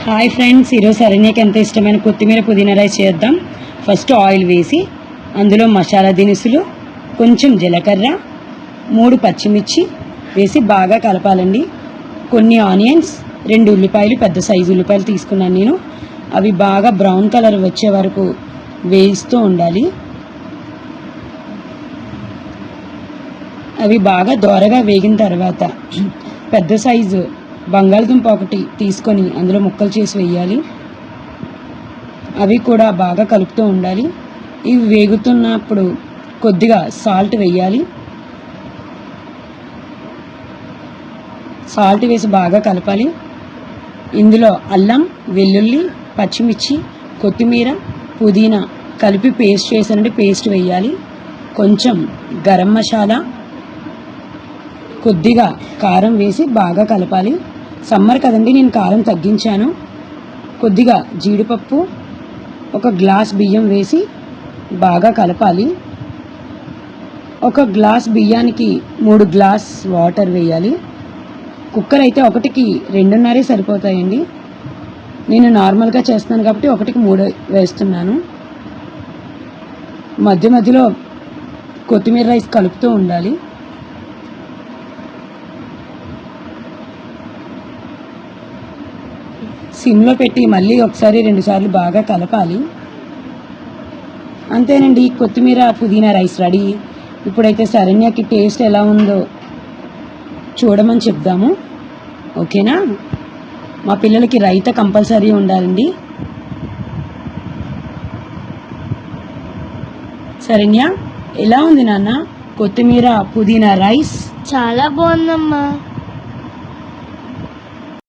Hi friends, ఈరోజు శరణ్యకి ఎంత ఇష్టమైన కొత్తిమీర పుదీనా రైస్ చేద్దాం. ఫస్ట్ ఆయిల్ వేసి అందులో మసాలా దినుసులు, కొంచెం జీలకర్ర, 3 పచ్చిమిర్చి వేసి బాగా కలపాలండి. కొన్ని ఆనియన్స్, 2 ఉల్లిపాయలు, పెద్ద సైజు ఉల్లిపాయలు తీసుకున్నాను నేను. అవి బాగా బ్రౌన్ కలర్ వచ్చే వరకు వేయిస్తూ ఉండాలి. అవి బాగా దోరగా వేగిన తర్వాత పెద్ద సైజు బంగాళదుంప ఒకటి తీసుకొని అందులో ముక్కలు చేసి వేయాలి. అవి కూడా బాగా కలుపుతూ ఉండాలి. ఇవి వేగుతున్నప్పుడు కొద్దిగా సాల్ట్ వేయాలి. సాల్ట్ వేసి బాగా కలపాలి. ఇందులో అల్లం, వెల్లుల్లి, పచ్చిమిర్చి, కొత్తిమీర, పుదీనా కలిపి పేస్ట్ చేసానండి. పేస్ట్ వేయాలి. కొంచెం గరం మసాలా, కొద్దిగా కారం వేసి బాగా కలపాలి. సమ్మర్ కదండి, నేను కారం తగ్గించాను. కొద్దిగా జీడిపప్పు, 1 గ్లాస్ బియ్యం వేసి బాగా కలపాలి. 1 గ్లాస్ బియ్యానికి 3 గ్లాస్ వాటర్ వేయాలి. కుక్కర్ అయితే 1కి 2.5 సరిపోతాయండి. నేను నార్మల్గా చేస్తున్నాను కాబట్టి 1కి 3 వేస్తున్నాను. మధ్య మధ్యలో కొత్తిమీర రైస్ కలుపుతూ ఉండాలి. సిమ్లో పెట్టి మళ్ళీ ఒకసారి 2 సార్లు బాగా కలపాలి. అంతేనండి, కొత్తిమీర పుదీనా రైస్ రెడీ. ఇప్పుడైతే శరణ్యకి టేస్ట్ ఎలా ఉందో చూడమని చెప్దాము. ఓకేనా? మా పిల్లలకి రైతా కంపల్సరీ ఉండాలండి. శరణ్య, ఎలా ఉంది నాన్న కొత్తిమీర పుదీనా రైస్? చాలా బాగుందమ్మా.